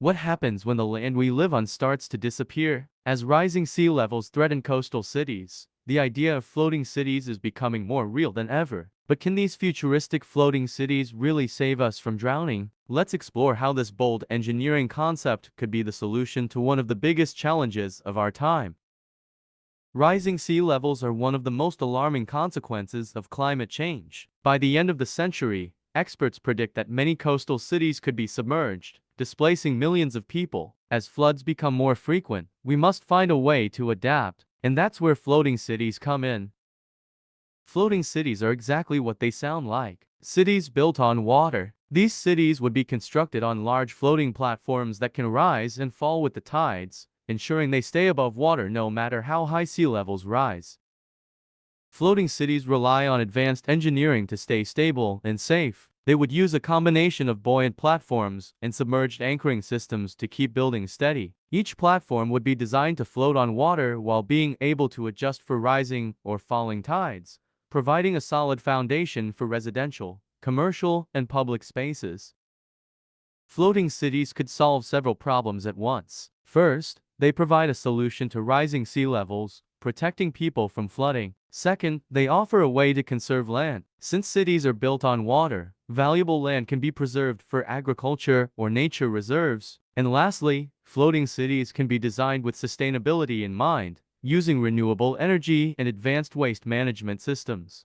What happens when the land we live on starts to disappear? As rising sea levels threaten coastal cities, the idea of floating cities is becoming more real than ever. But can these futuristic floating cities really save us from drowning? Let's explore how this bold engineering concept could be the solution to one of the biggest challenges of our time. Rising sea levels are one of the most alarming consequences of climate change. By the end of the century, experts predict that many coastal cities could be submerged, displacing millions of people. As floods become more frequent, we must find a way to adapt, and that's where floating cities come in. Floating cities are exactly what they sound like. Cities built on water. These cities would be constructed on large floating platforms that can rise and fall with the tides, ensuring they stay above water no matter how high sea levels rise. Floating cities rely on advanced engineering to stay stable and safe. They would use a combination of buoyant platforms and submerged anchoring systems to keep buildings steady. Each platform would be designed to float on water while being able to adjust for rising or falling tides, providing a solid foundation for residential, commercial, and public spaces. Floating cities could solve several problems at once. First, they provide a solution to rising sea levels, protecting people from flooding. Second, they offer a way to conserve land. Since cities are built on water, valuable land can be preserved for agriculture or nature reserves. And lastly, floating cities can be designed with sustainability in mind, using renewable energy and advanced waste management systems.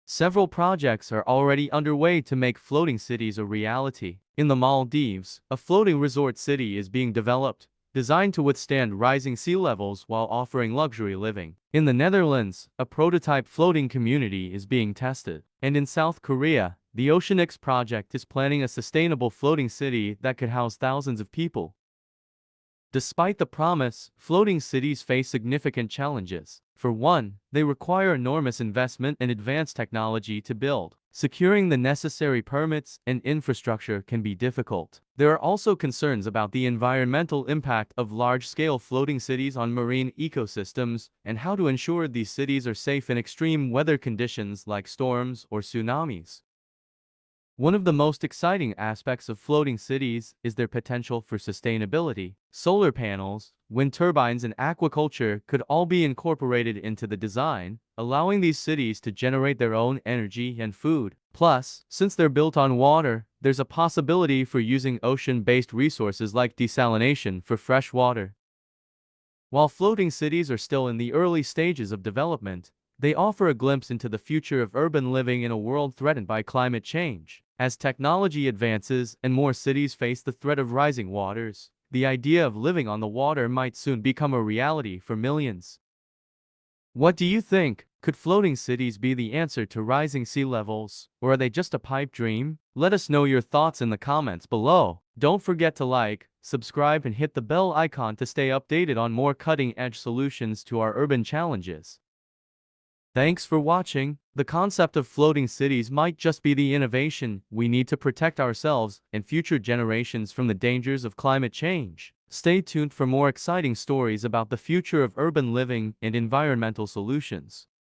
Several projects are already underway to make floating cities a reality. In the Maldives, a floating resort city is being developed, designed to withstand rising sea levels while offering luxury living. In the Netherlands, a prototype floating community is being tested. And in South Korea, the Oceanix project is planning a sustainable floating city that could house thousands of people. Despite the promise, floating cities face significant challenges. For one, they require enormous investment and advanced technology to build. Securing the necessary permits and infrastructure can be difficult. There are also concerns about the environmental impact of large-scale floating cities on marine ecosystems and how to ensure these cities are safe in extreme weather conditions like storms or tsunamis. One of the most exciting aspects of floating cities is their potential for sustainability. Solar panels, wind turbines, and aquaculture could all be incorporated into the design, allowing these cities to generate their own energy and food. Plus, since they're built on water, there's a possibility for using ocean-based resources like desalination for fresh water. While floating cities are still in the early stages of development, they offer a glimpse into the future of urban living in a world threatened by climate change. As technology advances and more cities face the threat of rising waters, the idea of living on the water might soon become a reality for millions. What do you think? Could floating cities be the answer to rising sea levels, or are they just a pipe dream? Let us know your thoughts in the comments below. Don't forget to like, subscribe, and hit the bell icon to stay updated on more cutting-edge solutions to our urban challenges. Thanks for watching. The concept of floating cities might just be the innovation we need to protect ourselves and future generations from the dangers of climate change. Stay tuned for more exciting stories about the future of urban living and environmental solutions.